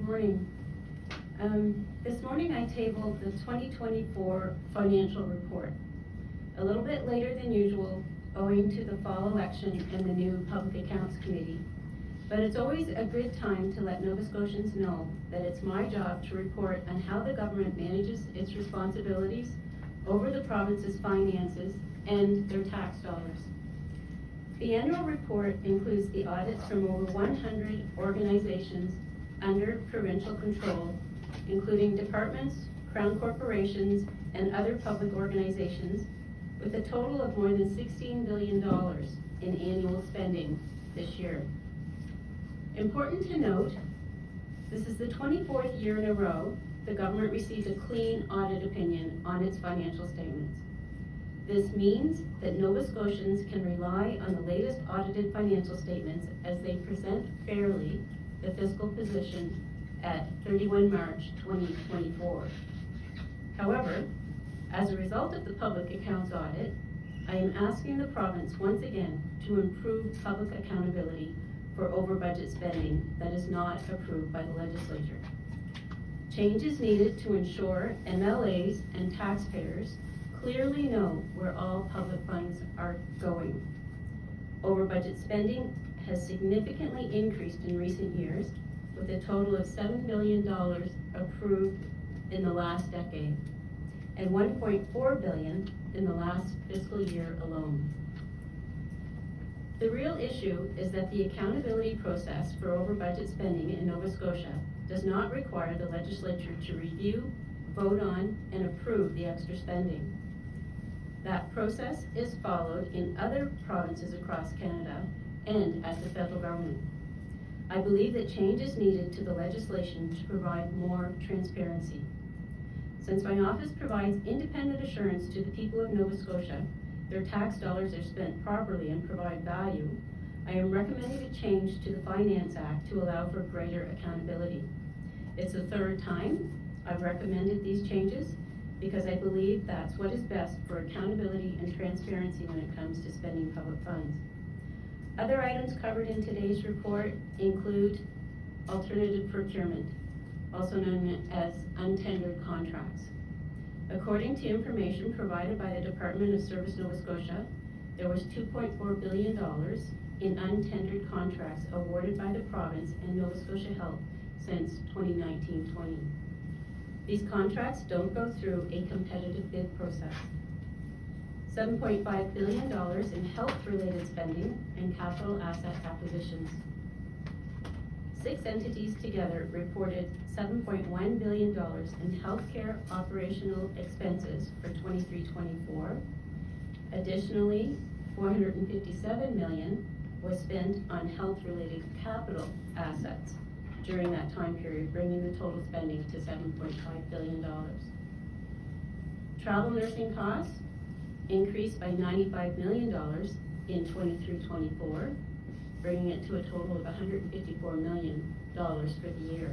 Morning. This morning I tabled the 2024 financial report. A little bit later than usual, owing to the fall election and the new Public Accounts Committee. But it's always a good time to let Nova Scotians know that it's my job to report on how the government manages its responsibilities over the province's finances and their tax dollars. The annual report includes the audits from over 100 organizations under provincial control, including departments, crown corporations, and other public organizations, with a total of more than $16 billion in annual spending this year. Important to note, this is the 24th year in a row the government received a clean audit opinion on its financial statements. This means that Nova Scotians can rely on the latest audited financial statements as they present fairly the fiscal position at 31 March 2024. However, as a result of the public accounts audit, I am asking the province once again to improve public accountability for over-budget spending that is not approved by the legislature. Change is needed to ensure MLAs and taxpayers clearly know where all public funds are going. Over-budget spending has significantly increased in recent years, with a total of $7 billion approved in the last decade, and $1.4 billion in the last fiscal year alone. The real issue is that the accountability process for over-budget spending in Nova Scotia does not require the legislature to review, vote on, and approve the extra spending. That process is followed in other provinces across Canada and at the federal government. I believe that change is needed to the legislation to provide more transparency. Since my office provides independent assurance to the people of Nova Scotia their tax dollars are spent properly and provide value, I am recommending a change to the Finance Act to allow for greater accountability. It's the third time I've recommended these changes because I believe that's what is best for accountability and transparency when it comes to spending public funds. Other items covered in today's report include alternative procurement, also known as untendered contracts. According to information provided by the Department of Service Nova Scotia, there was $2.4 billion in untendered contracts awarded by the province and Nova Scotia Health since 2019-20. These contracts don't go through a competitive bid process. $7.5 billion in health-related spending and capital asset acquisitions. 6 entities together reported $7.1 billion in healthcare operational expenses for 23-24. Additionally, $457 million was spent on health-related capital assets during that time period, bringing the total spending to $7.5 billion. Travel nursing costs increased by $95 million in 23-24, bringing it to a total of $154 million for the year.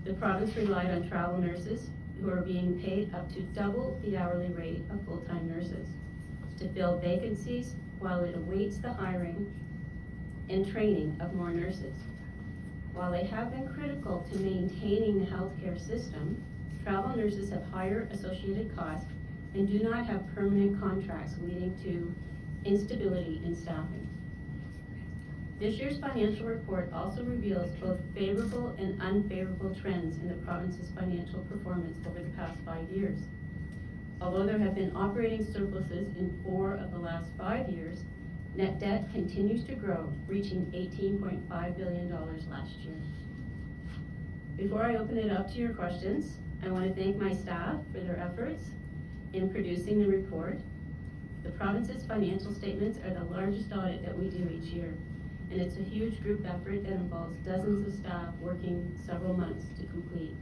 The province relied on travel nurses who are being paid up to double the hourly rate of full-time nurses to fill vacancies while it awaits the hiring and training of more nurses. While they have been critical to maintaining the healthcare system, travel nurses have higher associated costs and do not have permanent contracts, leading to instability in staffing. This year's financial report also reveals both favorable and unfavorable trends in the province's financial performance over the past 5 years. Although there have been operating surpluses in 4 of the last 5 years, net debt continues to grow, reaching $18.5 billion last year. Before I open it up to your questions, I want to thank my staff for their efforts in producing the report. The province's financial statements are the largest audit that we do each year, and it's a huge group effort that involves dozens of staff working several months to complete.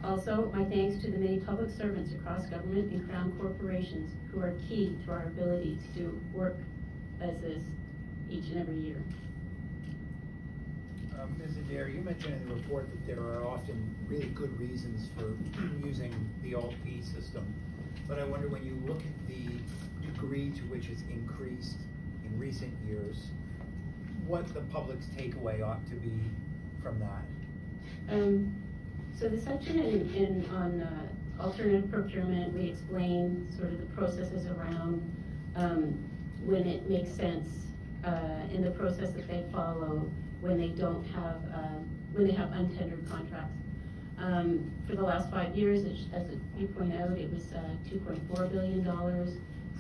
Also, my thanks to the many public servants across government and crown corporations who are key to our ability to do work as this each and every year. Ms. Adair, you mentioned in the report that there are often really good reasons for using the Alt-P system, but I wonder, when you look at the degree to which it's increased in recent years, what the public's takeaway ought to be from that. So the section on alternative procurement, we explain sort of the processes around when it makes sense in the process that they follow when they don't have, when they have untendered contracts. For the last 5 years, as you point out, it was $2.4 billion.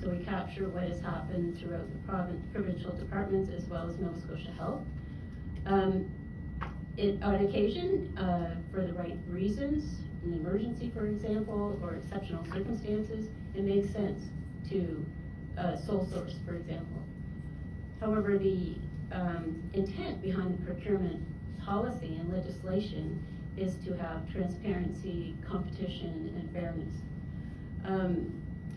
So we capture what has happened throughout the provincial departments as well as Nova Scotia Health. On occasion, for the right reasons, an emergency, for example, or exceptional circumstances, it makes sense to sole source, for example. However, the intent behind the procurement policy and legislation is to have transparency, competition, and fairness.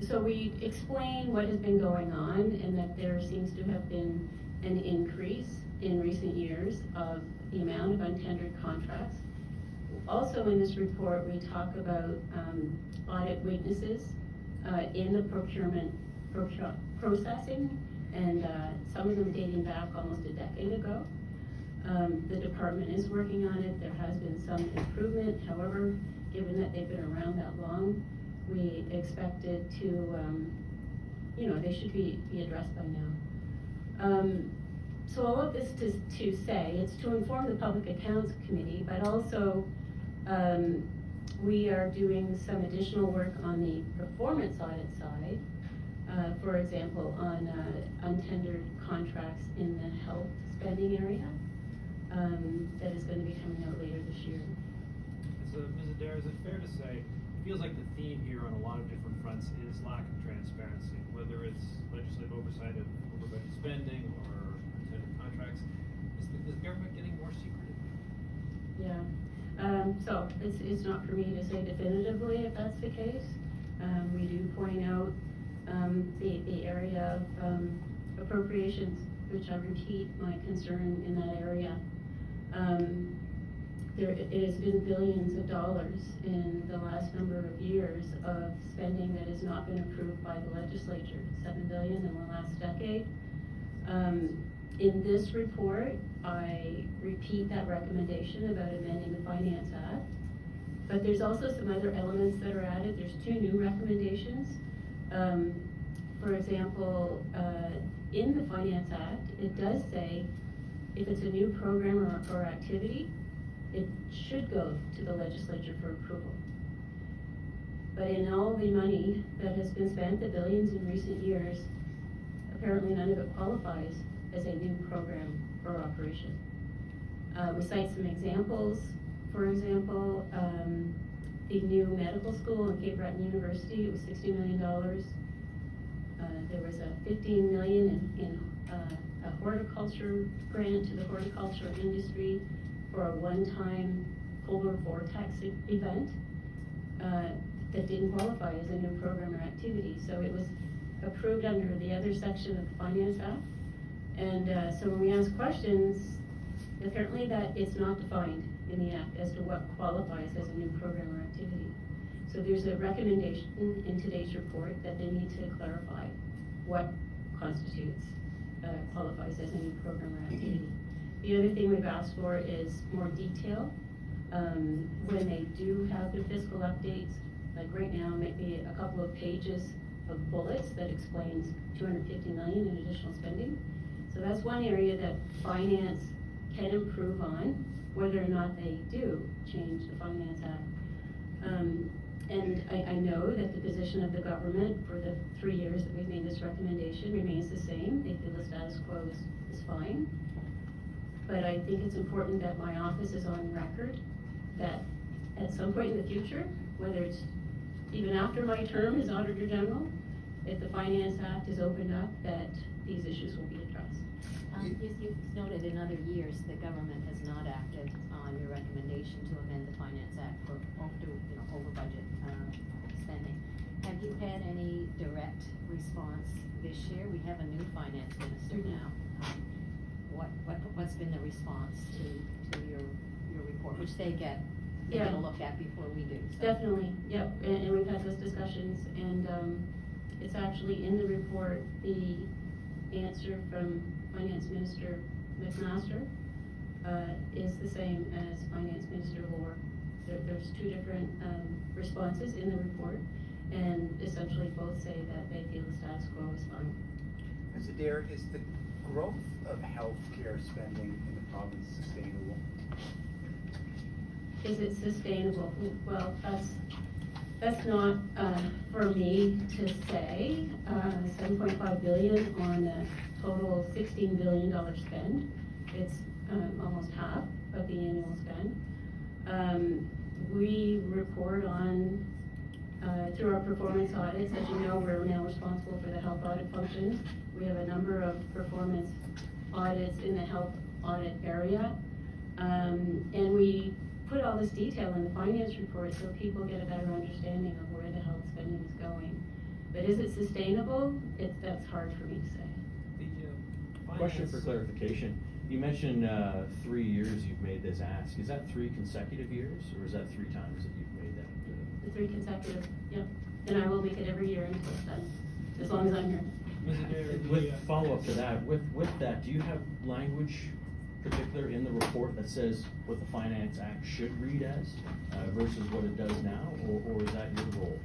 So we explain what has been going on and that there seems to have been an increase in recent years of the amount of untendered contracts. Also in this report, we talk about audit weaknesses in the procurement processing, and some of them dating back almost a decade ago. The department is working on it. There has been some improvement. However, given that they've been around that long, we expected to, they should be addressed by now. So all of this to say, it's to inform the Public Accounts Committee, but also we are doing some additional work on the performance audit side. For example, on untendered contracts in the health spending area, that is going to be coming out later this year. So, Ms. Adair, is it fair to say, it feels like the theme here on a lot of different fronts is lack of transparency, whether it's legislative oversight of over-budget spending or untendered contracts. Is the government getting more secretive? Yeah. So it's not for me to say definitively if that's the case. We do point out the area of appropriations, which I repeat my concern in that area. It has been billions of dollars in the last number of years of spending that has not been approved by the legislature, $7 billion in the last decade. In this report, I repeat that recommendation about amending the Finance Act, but there's also some other elements that are added. There's 2 new recommendations. For example, in the Finance Act, it does say if it's a new program or activity, it should go to the legislature for approval. But in all the money that has been spent, the billions in recent years, apparently none of it qualifies as a new program or operation. We cite some examples. For example, the new medical school in Cape Breton University, it was $60 million. There was a $15 million in a horticulture grant to the horticulture industry for a one-time polar vortex event that didn't qualify as a new program or activity. So it was approved under the other section of the Finance Act. And so when we ask questions, apparently that it's not defined in the Act as to what qualifies as a new program or activity. So there's a recommendation in today's report that they need to clarify what constitutes, qualifies as a new program or activity. The other thing we've asked for is more detail. When they do have their fiscal updates, like right now, maybe a couple of pages of bullets that explains $250 million in additional spending. So that's one area that finance can improve on, whether or not they do change the Finance Act. And I know that the position of the government for the 3 years that we've made this recommendation remains the same. They feel the status quo is fine. But I think it's important that my office is on record that at some point in the future, whether it's even after my term as Auditor General, if the Finance Act is opened up, that these issues will be addressed. You've noted in other years the government has not acted on your recommendation to amend the Finance Act for over budget spending. Have you had any direct response this year? We have a new finance minister now. What's been the response to your report, which they get a look at before we do? So. Definitely, yep, and we've had those discussions, and it's actually in the report, the answer from Finance Minister McMaster, is the same as Finance Minister Lohr. There's two different responses in the report, and essentially both say that they feel the status quo is fine. Ms. Adair, is the growth of healthcare spending in the province sustainable? Is it sustainable? Well, that's not for me to say. 7.5 billion on a total $16 billion spend. It's almost half of the annual spend. We report on through our performance audits. As you know, we're now responsible for the health audit functions. We have a number of performance audits in the health audit area. And we put all this detail in the finance report so people get a better understanding of where the health spending is going. But is it sustainable? That's hard for me to say. Question for clarification. You mentioned 3 years you've made this ask. Is that 3 consecutive years, or is that 3 times that you've made that? The 3 consecutive, yep. And I will make it every year until it's done, as long as I'm here. Ms. Adair, With follow-up to that, with that, do you have language particular in the report that says what the Finance Act should read as versus what it does now, or is that your role?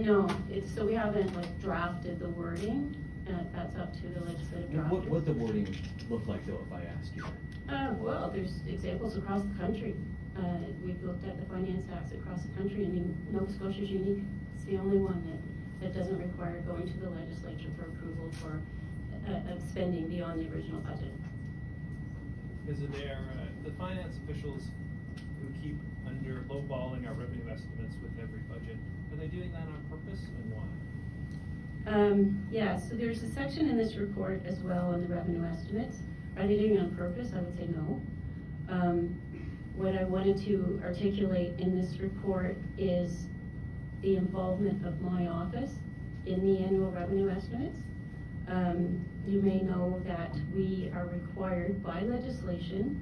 No, so we haven't drafted the wording. That's up to the legislative drafters. What would the wording look like though if I ask you that? Well, there's examples across the country. We've looked at the finance acts across the country. I mean, Nova Scotia's unique. It's the only one that doesn't require going to the legislature for approval for spending beyond the original budget. Ms. Adair, the finance officials who keep lowballing our revenue estimates with every budget, are they doing that on purpose, and why? Yeah, so there's a section in this report as well on the revenue estimates. Are they doing it on purpose? I would say no. What I wanted to articulate in this report is the involvement of my office in the annual revenue estimates. You may know that we are required by legislation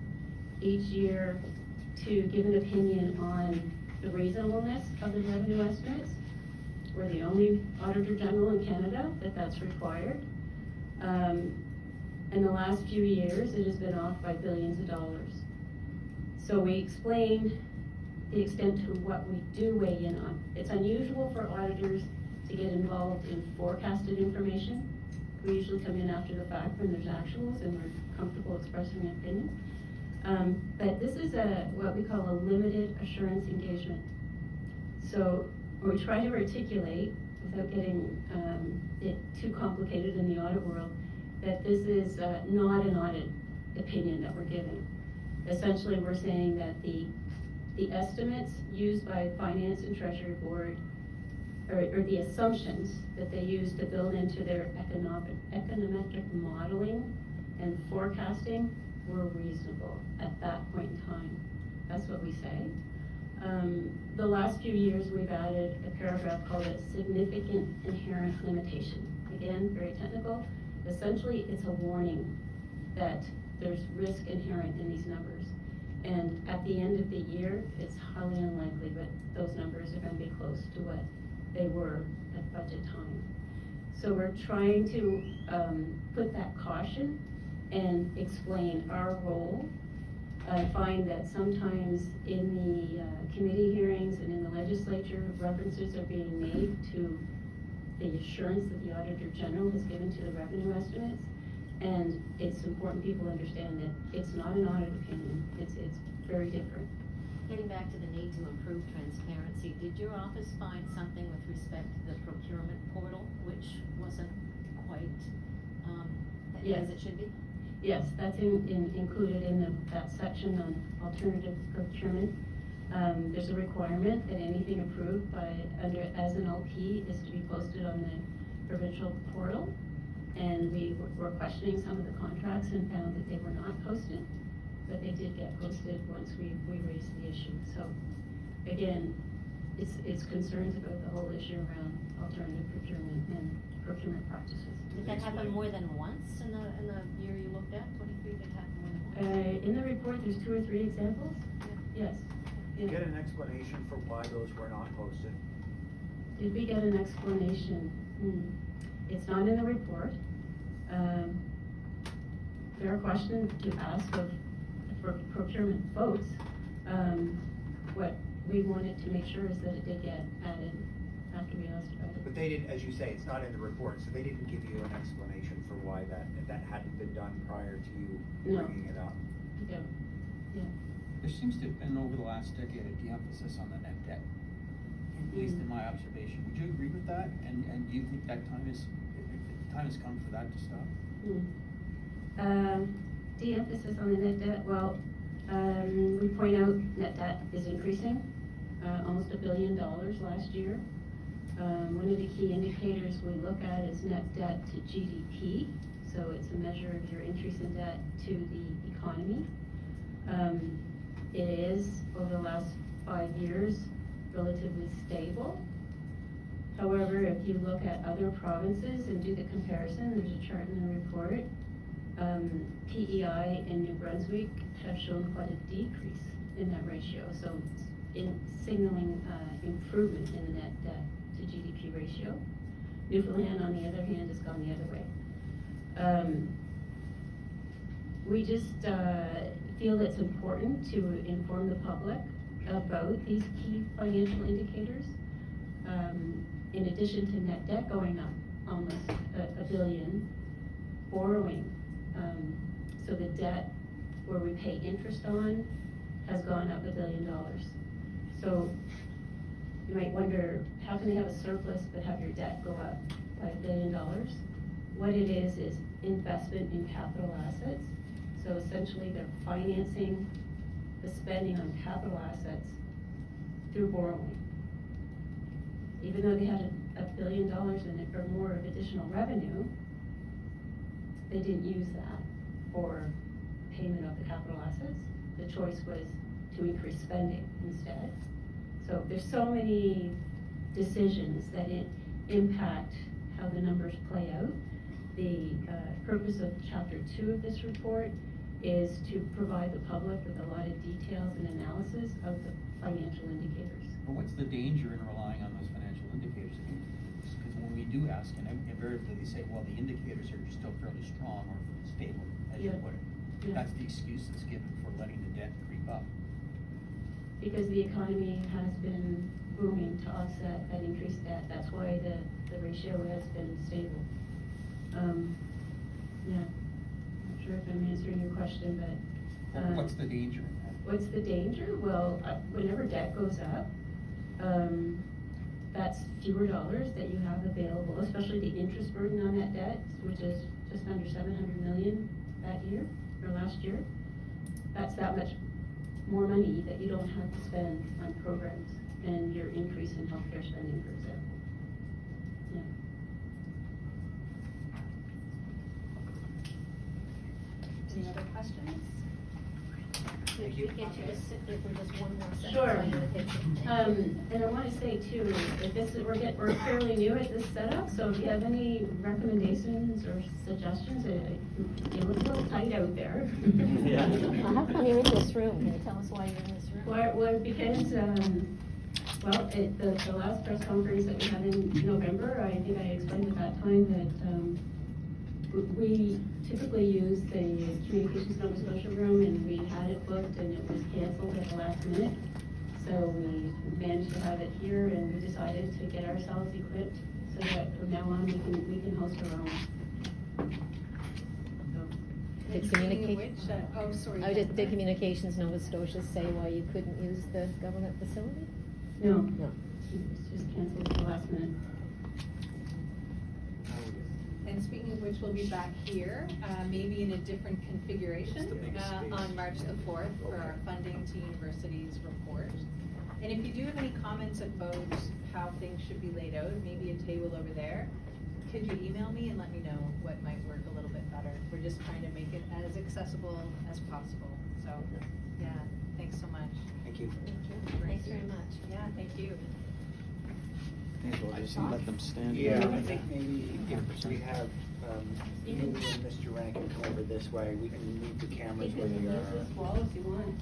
each year to give an opinion on the reasonableness of the revenue estimates. We're the only Auditor General in Canada that's required. In the last few years, it has been off by billions of dollars. So we explain the extent to what we do weigh in on. It's unusual for auditors to get involved in forecasted information. We usually come in after the fact when there's actuals and we're comfortable expressing an opinion. But this is what we call a limited assurance engagement. So we try to articulate, without getting it too complicated in the audit world, that this is not an audit opinion that we're giving. Essentially, we're saying that the estimates used by Finance and Treasury Board, or the assumptions that they use to build into their econometric modeling and forecasting were reasonable at that point in time. That's what we say. The last few years, we've added a paragraph called a significant inherent limitation. Again, very technical. Essentially, it's a warning that there's risk inherent in these numbers. And at the end of the year, it's highly unlikely, but those numbers are going to be close to what they were at budget time. So we're trying to put that caution and explain our role. I find that sometimes in the committee hearings and in the legislature, references are being made to the assurance that the Auditor General has given to the revenue estimates. And it's important people understand that it's not an audit opinion. It's very different. Getting back to the need to improve transparency, did your office find something with respect to the procurement portal, which wasn't quite as it should be? Yes, that's included in that section on alternative procurement. There's a requirement that anything approved as an LP is to be posted on the provincial portal. And we were questioning some of the contracts and found that they were not posted, but they did get posted once we raised the issue. So again, it's concerns about the whole issue around alternative procurement and procurement practices. Did that happen more than once in the year you looked at, 23? Did it happen more than once? In the report, there's 2 or 3 examples. Yeah. Yes. You get an explanation for why those were not posted? Did we get an explanation? It's not in the report. Fair question to ask of procurement votes, what we wanted to make sure is that it did get added after we asked about it. But they didn't, as you say, it's not in the report, so they didn't give you an explanation for why that hadn't been done prior to you No. bringing it up. Yeah, yeah. There seems to have been over the last decade a de-emphasis on the net debt, at least in my observation. Would you agree with that? And do you think that time has come for that to stop? De-emphasis on the net debt, well, we point out net debt is increasing, almost $1 billion last year. One of the key indicators we look at is net debt to GDP, so it's a measure of your increase in debt to the economy. It is, over the last 5 years, relatively stable. However, if you look at other provinces and do the comparison, there's a chart in the report, PEI and New Brunswick have shown quite a decrease in that ratio, so in signaling improvement in the net debt to GDP ratio. Newfoundland, on the other hand, has gone the other way. We just feel it's important to inform the public about these key financial indicators. In addition to net debt going up almost $1 billion, borrowing, so the debt where we pay interest on has gone up $1 billion. So you might wonder, how can they have a surplus but have your debt go up by $1 billion? What it is investment in capital assets. So essentially they're financing the spending on capital assets through borrowing. Even though they had $1 billion in it or more of additional revenue, they didn't use that for payment of the capital assets. The choice was to increase spending instead. So there's so many decisions that impact how the numbers play out. The purpose of Chapter 2 of this report is to provide the public with a lot of details and analysis of the financial indicators. But what's the danger in relying on those financial indicators? Because when we do ask, and invariably they say, well, the indicators are still fairly strong or stable, as you Yeah. put it. Yeah. That's the excuse that's given for letting the debt creep up. Because the economy has been booming to offset that increased debt. That's why the ratio has been stable. Yeah, not sure if I'm answering your question, but. What's the danger in that? What's the danger? Well, whenever debt goes up, that's fewer dollars that you have available, especially the interest burden on that debt, which is just under $700 million that year, or last year. That's that much more money that you don't have to spend on programs and your increase in healthcare spending, for example. Yeah. Any other questions? Thank you. If we get you to sit there for just one more second. Sure. so I know the picture. And I want to say too, that we're fairly new at this setup, so if you have any recommendations or suggestions, you look a little tight out there. Yeah. How come you're in this room? Can you tell us why you're in this room? Well, because, the last press conference that we had in November, I think I explained at that time that we typically use the Communications Nova Scotia room, and we had it booked and it was canceled at the last minute. So we managed to have it here, and we decided to get ourselves equipped so that from now on we can host our own. So, Did Speaking of communicate- which, sorry. Did Communications Nova Scotia say why you couldn't use the government facility? no, No. it's just canceled at the last minute. And speaking of which, we'll be back here, maybe in a different configuration, What's the biggest space? on March the 4th for our Funding to Universities report. And if you do have any comments about how things should be laid out, maybe a table over there, could you email me and let me know what might work a little bit better? We're just trying to make it as accessible as possible. So, yeah, thanks so much. Thank you. Thanks very much. Yeah, thank you. I just let them stand. Yeah, I think maybe if we have, you and Mr. Rankin come over this way, we can move the cameras You where can they use are. this wall if you want.